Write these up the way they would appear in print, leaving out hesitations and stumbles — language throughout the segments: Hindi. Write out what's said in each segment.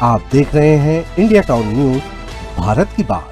आप देख रहे हैं इंडिया टाउन न्यूज, भारत की बात।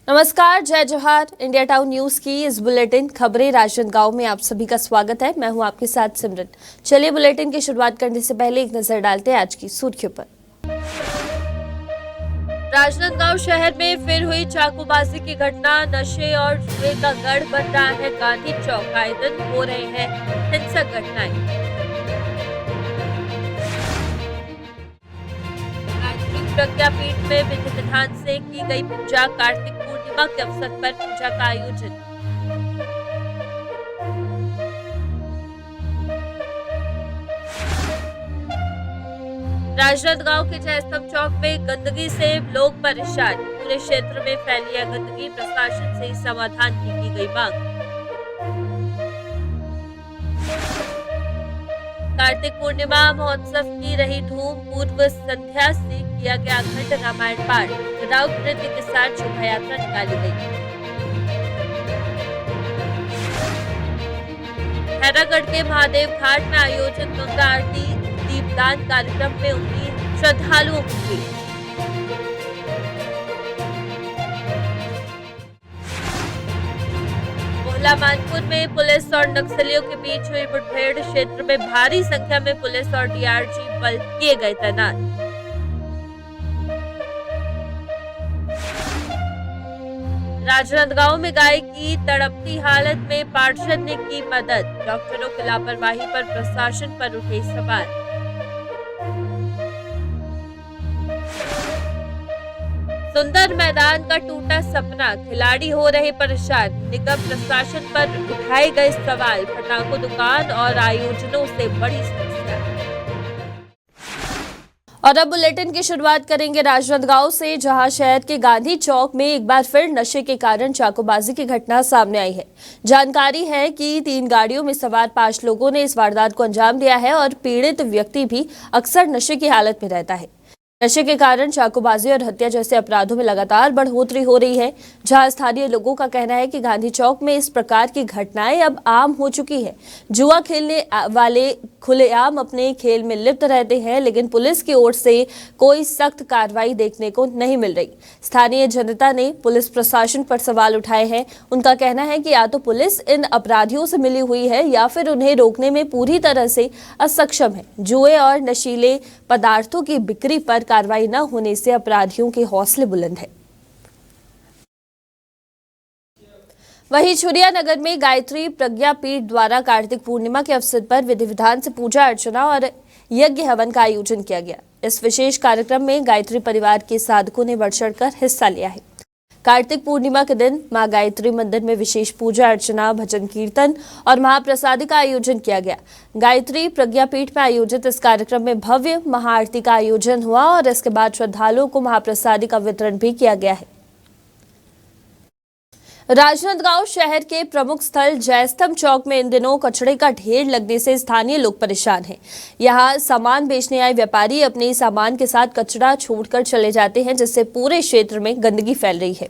नमस्कार, जय जोहार। इंडिया टाउन न्यूज की इस बुलेटिन खबरें राजनांदगांव में आप सभी का स्वागत है। मैं हूं आपके साथ सिमरन। चलिए बुलेटिन की शुरुआत करने से पहले एक नजर डालते हैं आज की सुर्खियों पर। राजनांदगांव शहर में फिर हुई चाकूबाजी की घटना। नशे और जुए का गढ़ बन रहा है गांधी चौक। आए दिन हो रहे हैं हिंसक घटनाएं। प्रज्ञापीठ में विधि विधान से की गई पूजा। कार्तिक पूर्णिमा के अवसर पर पूजा का आयोजन। राजनांदगांव के जयस्तंभ चौक में गंदगी से लोग परेशान। पूरे क्षेत्र में फैली है गंदगी। प्रशासन से समाधान की गई मांग। कार्तिक पूर्णिमा महोत्सव की रही धूम। पूर्व संध्या से किया गया अखंड रामायण पाठ। राउत नृत्य के साथ शोभा यात्रा निकाली गई। खैरागढ़ के महादेव घाट में आयोजित गंगा आरती दीपदान कार्यक्रम में उमड़ी श्रद्धालुओं की भीड़। मानपुर में पुलिस और नक्सलियों के बीच हुई मुठभेड़। क्षेत्र में भारी संख्या में पुलिस और डीआरजी बल किए गए तैनात। राजनांदगांव में गाय की तड़पती हालत में पार्षद ने की मदद। डॉक्टरों की लापरवाही पर प्रशासन पर उठे सवाल। सुंदर मैदान का टूटा सपना। खिलाड़ी हो रहे परेशान। निगम प्रशासन पर उठाए गए सवाल। पटाखों दुकान और आयोजनों से बड़ी समस्या। और अब बुलेटिन की शुरुआत करेंगे राजनांदगांव से, जहां शहर के गांधी चौक में एक बार फिर नशे के कारण चाकूबाजी की घटना सामने आई है। जानकारी है कि 3 गाड़ियों में सवार 5 लोगों ने इस वारदात को अंजाम दिया है और पीड़ित व्यक्ति भी अक्सर नशे की हालत में रहता है। नशे के कारण चाकूबाजी और हत्या जैसे अपराधों में लगातार बढ़ोतरी हो रही है। जहां स्थानीय लोगों का कहना है कि गांधी चौक में इस प्रकार की घटनाएं अब आम हो चुकी है। जुआ खेलने वाले खुलेआम अपने खेल में लिप्त रहते हैं, लेकिन पुलिस की ओर से कोई सख्त कार्रवाई देखने को नहीं मिल रही। स्थानीय जनता ने पुलिस प्रशासन पर सवाल उठाए हैं। उनका कहना है कि या तो पुलिस इन अपराधियों से मिली हुई है या फिर उन्हें रोकने में पूरी तरह से असक्षम है। जुए और नशीले पदार्थों की बिक्री पर कार्रवाई न होने से अपराधियों के हौसले बुलंद है। वहीं छुरिया नगर में गायत्री प्रज्ञापीठ द्वारा कार्तिक पूर्णिमा के अवसर पर विधि विधान से पूजा अर्चना और यज्ञ हवन का आयोजन किया गया। इस विशेष कार्यक्रम में गायत्री परिवार के साधकों ने बढ़ चढ़कर हिस्सा लिया है। कार्तिक पूर्णिमा के दिन मां गायत्री मंदिर में विशेष पूजा अर्चना, भजन कीर्तन और महाप्रसादी का आयोजन किया गया। गायत्री प्रज्ञापीठ में आयोजित इस कार्यक्रम में भव्य महाआरती का आयोजन हुआ और इसके बाद श्रद्धालुओं को महाप्रसादी का वितरण भी किया गया है। राजनांदगांव शहर के प्रमुख स्थल जयस्तंभ चौक में इन दिनों कचरे का ढेर लगने से स्थानीय लोग परेशान हैं। यहां सामान बेचने आए व्यापारी अपने सामान के साथ कचरा छोड़कर चले जाते हैं, जिससे पूरे क्षेत्र में गंदगी फैल रही है।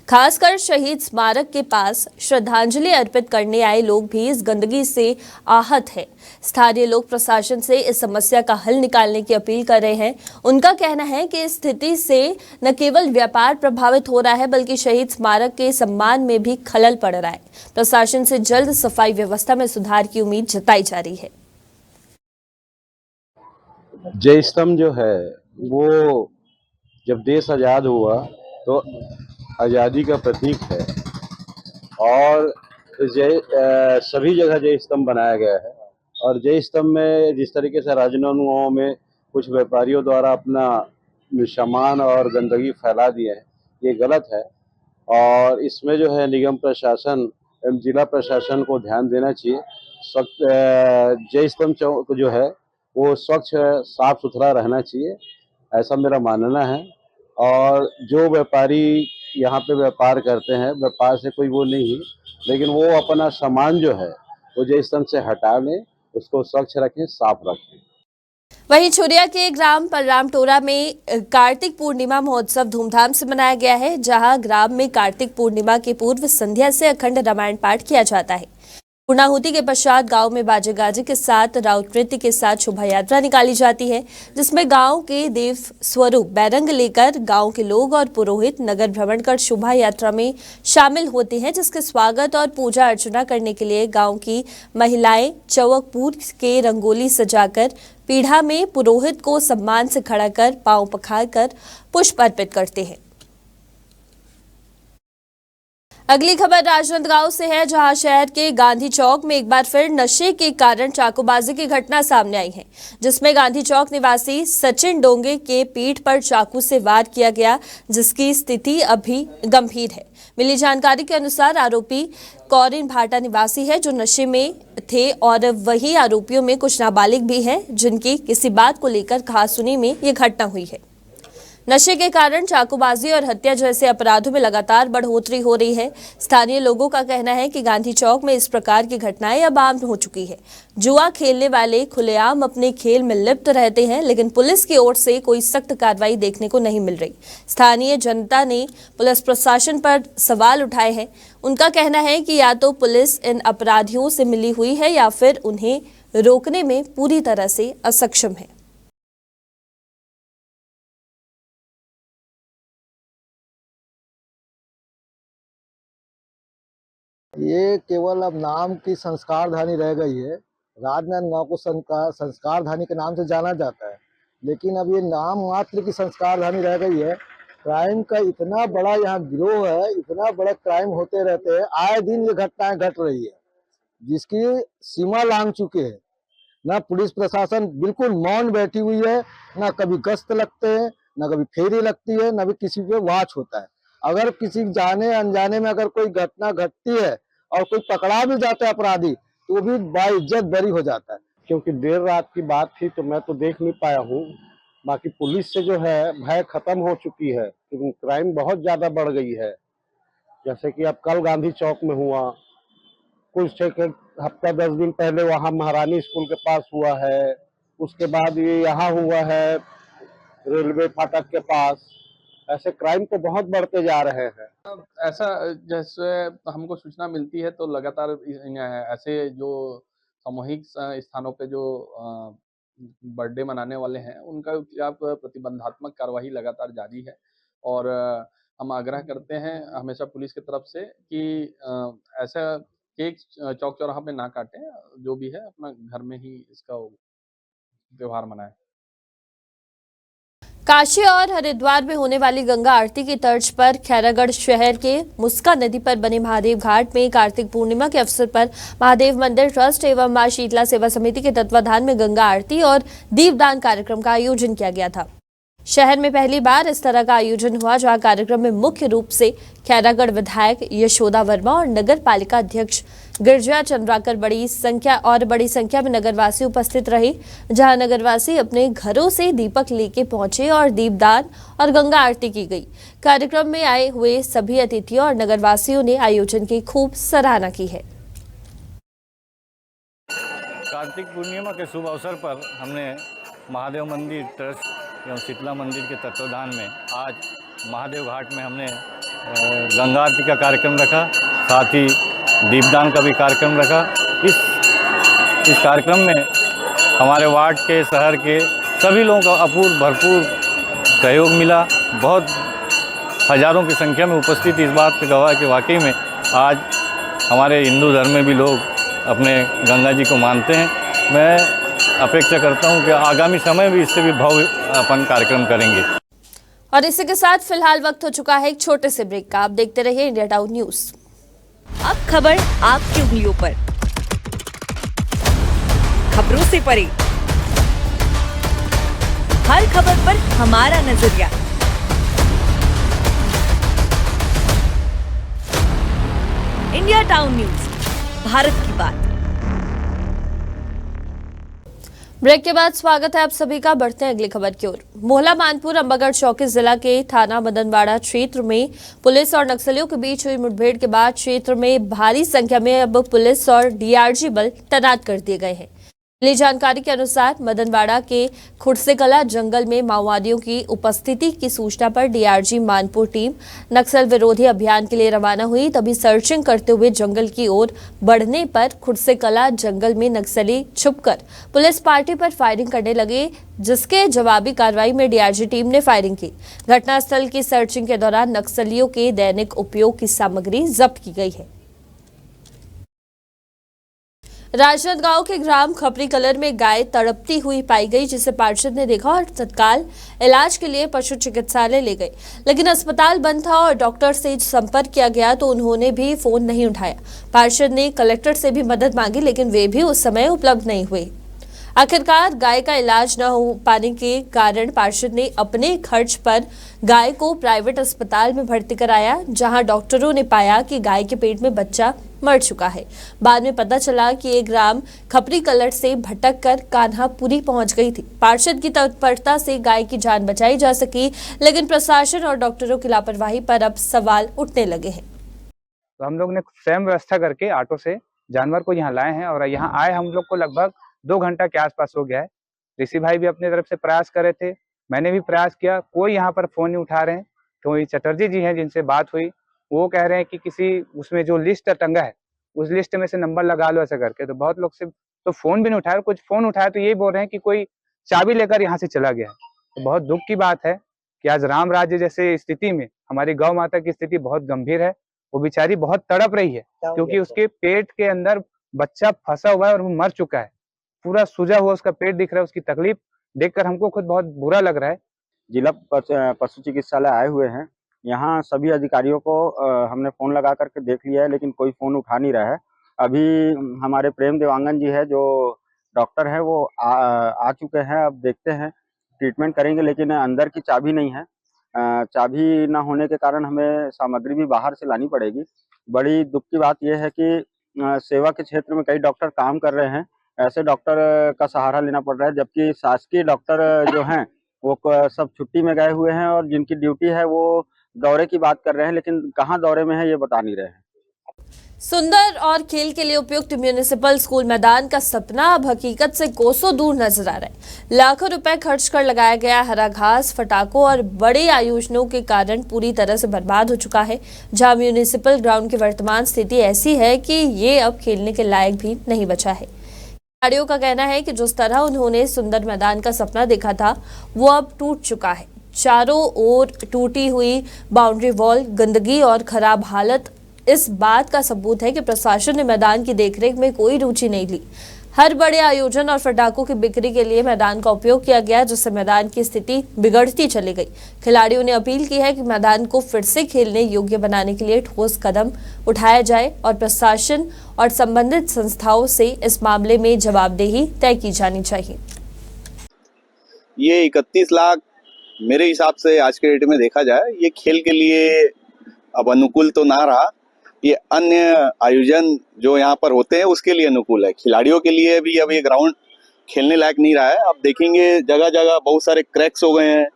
खासकर शहीद स्मारक के पास श्रद्धांजलि अर्पित करने आए लोग भी इस गंदगी से आहत हैं। स्थानीय लोग प्रशासन से इस समस्या का हल निकालने की अपील कर रहे हैं। उनका कहना है कि इस स्थिति से न केवल व्यापार प्रभावित हो रहा है, बल्कि शहीद स्मारक के सम्मान में भी खलल पड़ रहा है। प्रशासन से जल्द सफाई व्यवस्था में सुधार की उम्मीद जताई जा रही है। जय स्तंभ जो है वो जब देश आज़ाद हुआ तो आज़ादी का प्रतीक है और सभी जगह जय स्तंभ बनाया गया है। और जय स्तंभ में जिस तरीके से राजनांदगांव में कुछ व्यापारियों द्वारा अपना सामान और गंदगी फैला दिए हैं, ये गलत है। और इसमें जो है निगम प्रशासन एवं जिला प्रशासन को ध्यान देना चाहिए। जय स्तंभ चौक जो है वो स्वच्छ साफ सुथरा रहना चाहिए, ऐसा मेरा मानना है। और जो व्यापारी यहाँ पे व्यापार करते हैं, व्यापार से कोई वो नहीं, लेकिन वो अपना सामान जो है वो जय स्तंभ से हटा लें, उसको स्वच्छ रखें, साफ रखें। वहीं छुरिया के ग्राम पलरामटोरा में कार्तिक पूर्णिमा महोत्सव धूमधाम से मनाया गया है, जहां ग्राम में कार्तिक पूर्णिमा की पूर्व संध्या से अखंड रामायण पाठ किया जाता है। पूर्णाहुति के पश्चात गांव में बाजे गाजे के साथ राउत नृत्य के साथ शोभा यात्रा निकाली जाती है, जिसमें गांव के देव स्वरूप बैरंग लेकर गांव के लोग और पुरोहित नगर भ्रमण कर शोभा यात्रा में शामिल होते हैं, जिसके स्वागत और पूजा अर्चना करने के लिए गांव की महिलाएं चौकपुर के रंगोली सजाकर पीढ़ा में पुरोहित को सम्मान से खड़ा कर पांव पखारकर पुष्प अर्पित करते हैं। अगली खबर राजनांदगांव से है, जहां शहर के गांधी चौक में एक बार फिर नशे के कारण चाकूबाजी की घटना सामने आई है, जिसमें गांधी चौक निवासी सचिन डोंगे के पीठ पर चाकू से वार किया गया, जिसकी स्थिति अभी गंभीर है। मिली जानकारी के अनुसार आरोपी कौरिन भाटा निवासी है, जो नशे में थे और वही आरोपियों में कुछ नाबालिग भी हैं, जिनकी किसी बात को लेकर कहासुनी में ये घटना हुई है। नशे के कारण चाकूबाजी और हत्या जैसे अपराधों में लगातार बढ़ोतरी हो रही है। स्थानीय लोगों का कहना है कि गांधी चौक में इस प्रकार की घटनाएं अब आम हो चुकी है। जुआ खेलने वाले खुलेआम अपने खेल में लिप्त रहते हैं, लेकिन पुलिस की ओर से कोई सख्त कार्रवाई देखने को नहीं मिल रही। स्थानीय जनता ने पुलिस प्रशासन पर सवाल उठाए हैं। उनका कहना है कि या तो पुलिस इन अपराधियों से मिली हुई है या फिर उन्हें रोकने में पूरी तरह से असक्षम है। ये केवल अब नाम की संस्कारधानी रह गई है। राजनांदगांव को संस्कारधानी के नाम से जाना जाता है, लेकिन अब ये नाम मात्र की संस्कारधानी रह गई है। क्राइम का इतना बड़ा यहाँ गिरोह है, इतना बड़ा क्राइम होते रहते हैं, आए दिन ये घटनाएं घट रही है, जिसकी सीमा लांघ चुके हैं। ना पुलिस प्रशासन बिल्कुल मौन बैठी हुई है, ना कभी गश्त लगते हैं, ना कभी फेरी लगती है, ना भी किसी पे वाच होता है। अगर किसी जाने अनजाने में अगर कोई घटना घटती है और कोई पकड़ा भी जाता है अपराधी, तो भी बाइज्जत बरी हो जाता है। क्योंकि देर रात की बात थी तो मैं तो देख नहीं पाया हूँ। बाकी पुलिस से जो है भय खत्म हो चुकी है, क्योंकि क्राइम बहुत ज्यादा बढ़ गई है। जैसे कि अब कल गांधी चौक में हुआ, कुछ एक हफ्ता 10 दिन पहले वहाँ महारानी स्कूल के पास हुआ है, उसके बाद ये यहाँ हुआ है रेलवे फाटक के पास। ऐसे क्राइम तो बहुत बढ़ते जा रहे हैं। ऐसा जैसे हमको सूचना मिलती है तो लगातार ऐसे जो सामूहिक स्थानों पे जो बर्थडे मनाने वाले हैं उनका खिलाफ प्रतिबंधात्मक कार्रवाई लगातार जारी है। और हम आग्रह करते हैं हमेशा पुलिस की तरफ से कि ऐसा केक चौक चौराहा पे ना काटें, जो भी है अपना घर में ही इसका त्योहार मनाएं। काशी और हरिद्वार में होने वाली गंगा आरती की तर्ज पर खैरागढ़ शहर के मुस्का नदी पर बने महादेव घाट में कार्तिक पूर्णिमा के अवसर पर महादेव मंदिर ट्रस्ट एवं मां शीतला सेवा समिति के तत्वाधान में गंगा आरती और दीपदान कार्यक्रम का आयोजन किया गया था। शहर में पहली बार इस तरह का आयोजन हुआ, जहां कार्यक्रम में मुख्य रूप से खैरागढ़ विधायक यशोदा वर्मा और नगर पालिका अध्यक्ष गिरजा चंद्राकर बड़ी संख्या में नगरवासी उपस्थित रहे, जहां नगरवासी अपने घरों से दीपक लेके पहुंचे और दीपदान और गंगा आरती की गई। कार्यक्रम में आए हुए सभी अतिथियों और नगरवासियों ने आयोजन की खूब सराहना की है। कार्तिक पूर्णिमा के शुभ अवसर पर हमने महादेव मंदिर ट्रस्ट एवं शीतला मंदिर के तत्वाधान में आज महादेव घाट में हमने गंगा आरती का कार्यक्रम रखा, साथ ही दीपदान का भी कार्यक्रम रखा। इस कार्यक्रम में हमारे वार्ड के, शहर के सभी लोगों का अपूर्व भरपूर सहयोग मिला। बहुत हजारों की संख्या में उपस्थित इस बात का गवाह कि वाकई में आज हमारे हिंदू धर्म में भी लोग अपने गंगा जी को मानते हैं। मैं अपेक्षा करता हूं कि आगामी समय भी इससे भी भव्य अपन कार्यक्रम करेंगे। और इसी के साथ फिलहाल वक्त हो चुका है एक छोटे से ब्रेक का। आप देखते रहिए इंडिया टाउन न्यूज। अब खबर आपकी उंगलियों पर, खबरों से परे, हर खबर पर हमारा नजरिया। इंडिया टाउन न्यूज, भारत की बात। ब्रेक के बाद स्वागत है आप सभी का। बढ़ते हैं अगली खबर की ओर। मोहला मानपुर अंबागढ़ चौकी जिला के थाना मदनवाड़ा क्षेत्र में पुलिस और नक्सलियों के बीच हुई मुठभेड़ के बाद क्षेत्र में भारी संख्या में अब पुलिस और डीआरजी बल तैनात कर दिए गए हैं। मिली जानकारी के अनुसार मदनवाड़ा के खुड़सेकला जंगल में माओवादियों की उपस्थिति की सूचना पर डीआरजी मानपुर टीम नक्सल विरोधी अभियान के लिए रवाना हुई। तभी सर्चिंग करते हुए जंगल की ओर बढ़ने पर खुड़सेकला जंगल में नक्सली छुपकर पुलिस पार्टी पर फायरिंग करने लगे, जिसके जवाबी कार्रवाई में डीआरजी टीम ने फायरिंग की। घटनास्थल की सर्चिंग के दौरान नक्सलियों के दैनिक उपयोग की सामग्री जब्त की गई है। राजनांदगांव के ग्राम खपरी कलर में गाय तड़पती हुई पाई गई, जिसे पार्षद ने देखा और तत्काल इलाज के लिए पशु चिकित्सालय ले गए, लेकिन अस्पताल बंद था और डॉक्टर से संपर्क किया गया तो उन्होंने भी फोन नहीं उठाया। पार्षद ने कलेक्टर से भी मदद मांगी, लेकिन वे भी उस समय उपलब्ध नहीं हुए। आखिरकार गाय का इलाज न हो पाने के कारण पार्षद ने अपने खर्च पर गाय को प्राइवेट अस्पताल में भर्ती कराया, जहां डॉक्टरों ने पाया कि गाय के पेट में बच्चा मर चुका है। बाद में पता चला कि ये ग्राम खपरी कलर से भटक कर कान्हापुरी पहुंच गई थी। पार्षद की तत्परता से गाय की जान बचाई जा सकी, लेकिन प्रशासन और डॉक्टरों की लापरवाही पर अब सवाल उठने लगे हैं। तो हम लोग ने स्वयं व्यवस्था करके ऑटो से जानवर को यहाँ लाए हैं और यहाँ आए हम लोग को लगभग 2 घंटा के आसपास हो गया है। ऋषि भाई भी अपनी तरफ से प्रयास कर रहे थे, मैंने भी प्रयास किया, कोई यहाँ पर फोन नहीं उठा रहे हैं। तो ये चटर्जी जी हैं जिनसे बात हुई, वो कह रहे हैं कि किसी उसमें जो लिस्ट टंगा है उस लिस्ट में से नंबर लगा लो ऐसा करके। तो बहुत लोग से तो फोन भी नहीं उठाया, कुछ फोन उठाया तो यही बोल रहे हैं कि कोई चाबी लेकर यहाँ से चला गया है। तो बहुत दुख की बात है कि आज राम राज्य जैसे स्थिति में हमारी गौ माता की स्थिति बहुत गंभीर है। वो बेचारी बहुत तड़प रही है क्योंकि उसके पेट के अंदर बच्चा फंसा हुआ है और वो मर चुका है, पूरा सूजा हुआ उसका पेट दिख रहा है। उसकी तकलीफ देखकर हमको खुद बहुत बुरा लग रहा है। जिला पशु चिकित्सालय आए हुए हैं, यहाँ सभी अधिकारियों को हमने फ़ोन लगा करके देख लिया है, लेकिन कोई फ़ोन उठा नहीं रहा है। अभी हमारे प्रेम देवांगन जी है जो डॉक्टर है, वो आ चुके हैं। अब देखते हैं, ट्रीटमेंट करेंगे, लेकिन अंदर की चाबी नहीं है। चाबी ना होने के कारण हमें सामग्री भी बाहर से लानी पड़ेगी। बड़ी दुख की बात यह है कि सेवा के क्षेत्र में कई डॉक्टर काम कर रहे हैं, ऐसे डॉक्टर का सहारा लेना पड़ रहा है, जबकि शासकीय डॉक्टर जो हैं वो सब छुट्टी में गए हुए हैं और जिनकी ड्यूटी है वो दौरे की बात कर रहे हैं, लेकिन कहाँ दौरे में है ये बता नहीं रहे हैं। सुंदर और खेल के लिए उपयुक्त म्यूनिसिपल स्कूल मैदान का सपना अब हकीकत से कोसों दूर नजर आ रहा है। लाखों रुपए खर्च कर लगाया गया हरा घास, फटाकों और बड़े आयोजनों के कारण पूरी तरह से बर्बाद हो चुका है। जहां म्यूनिसिपल ग्राउंड की वर्तमान स्थिति ऐसी है कि ये अब खेलने के लायक भी नहीं बचा है। खिलाड़ियों का कहना है कि जिस तरह उन्होंने सुंदर मैदान का सपना देखा था वो अब टूट चुका है। चारों ओर टूटी हुई बाउंड्री वॉल, गंदगी और खराब हालत इस बात का सबूत है कि प्रशासन ने मैदान की देखरेख में कोई रुचि नहीं ली। हर बड़े आयोजन और फटाकों की बिक्री के लिए मैदान का उपयोग किया गया, जिससे मैदान की स्थिति बिगड़ती चली गई। खिलाड़ियों ने अपील की है कि मैदान को फिर से खेलने योग्य बनाने के लिए ठोस कदम उठाया जाए और प्रशासन और संबंधित संस्थाओं से इस मामले में जवाबदेही तय की जानी चाहिए। ये 31 लाख मेरे हिसाब से आज के डेट में देखा जाए ये खेल के लिए अब अनुकूल तो ना रहा, ये अन्य आयोजन जो यहाँ पर होते हैं उसके लिए अनुकूल है। खिलाड़ियों के लिए भी अब ये ग्राउंड खेलने लायक नहीं रहा है। अब देखेंगे जगह जगह बहुत सारे क्रैक्स हो गए हैं,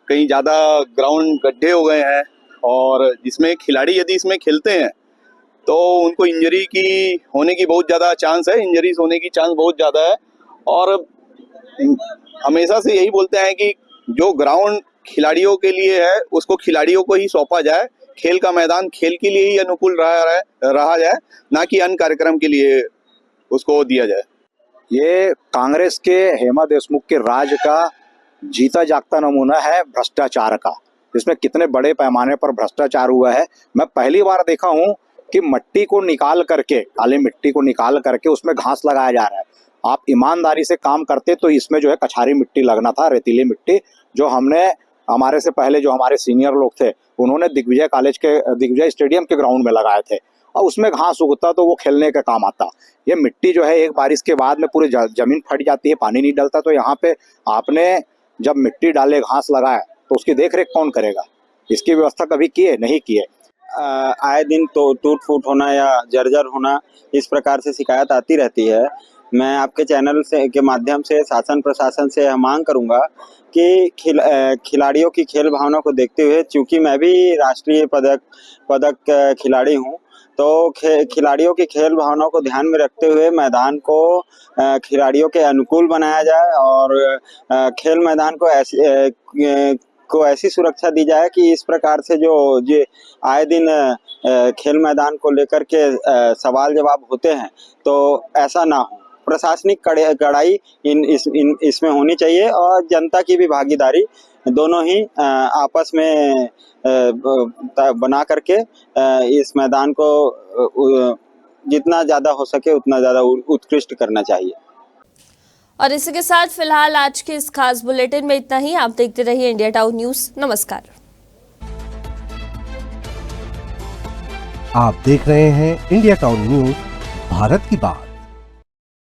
कहीं ज़्यादा ग्राउंड गड्ढे हो गए हैं और जिसमें खिलाड़ी यदि इसमें खेलते हैं तो उनको इंजरी की होने की बहुत ज़्यादा चांस है, इंजरीज होने की चांस बहुत ज़्यादा है। और हमेशा से यही बोलते हैं कि जो ग्राउंड खिलाड़ियों के लिए है उसको खिलाड़ियों को ही सौंपा जाए, खेल का मैदान खेल के लिए ही अनुकूल रहा जाए, ना कि अन्य कार्यक्रम के लिए उसको दिया जाए। ये कांग्रेस के हेमा देशमुख के राज का जीता जागता नमूना है भ्रष्टाचार का, जिसमें कितने बड़े पैमाने पर भ्रष्टाचार हुआ है। मैं पहली बार देखा हूँ कि मट्टी को निकाल करके, काली मिट्टी को निकाल करके उसमें घास लगाया जा रहा है। आप ईमानदारी से काम करते तो इसमें जो है कछारी मिट्टी लगना था, रेतीली मिट्टी, जो हमने हमारे से पहले जो हमारे सीनियर लोग थे उन्होंने दिग्विजय स्टेडियम के ग्राउंड में लगाए थे और उसमें घास उगता तो वो खेलने का काम आता। ये मिट्टी जो है एक बारिश के बाद में पूरी जमीन फट जाती है, पानी नहीं डलता, तो यहाँ पे आपने जब मिट्टी डाले घास लगाए तो उसकी देखरेख कौन करेगा? इसकी व्यवस्था कभी किए? नहीं किए। आए दिन तो टूट फूट होना या जर्जर होना इस प्रकार से शिकायत आती रहती है। मैं आपके चैनल से के माध्यम से शासन प्रशासन से मांग करूंगा कि खिलाड़ियों की खेल भावना को देखते हुए, चूंकि मैं भी राष्ट्रीय पदक खिलाड़ी हूं, तो खिलाड़ियों की खेल भावनाओं को ध्यान में रखते हुए मैदान को खिलाड़ियों के अनुकूल बनाया जाए और खेल मैदान को ऐसी सुरक्षा दी जाए कि इस प्रकार से जो आए दिन खेल मैदान को लेकर के सवाल जवाब होते हैं तो ऐसा ना हो। प्रशासनिक कड़ाई इसमें होनी चाहिए और जनता की भी भागीदारी दोनों ही आपस में बना करके इस मैदान को जितना ज़्यादा हो सके उतना ज़्यादा उत्कृष्ट करना चाहिए। और इसी के साथ फिलहाल आज के इस खास बुलेटिन में इतना ही। आप देखते रहिए इंडिया टाउन न्यूज़। नमस्कार। आप देख रहे हैं इंडिया टाउन न्यूज़, भारत की बात।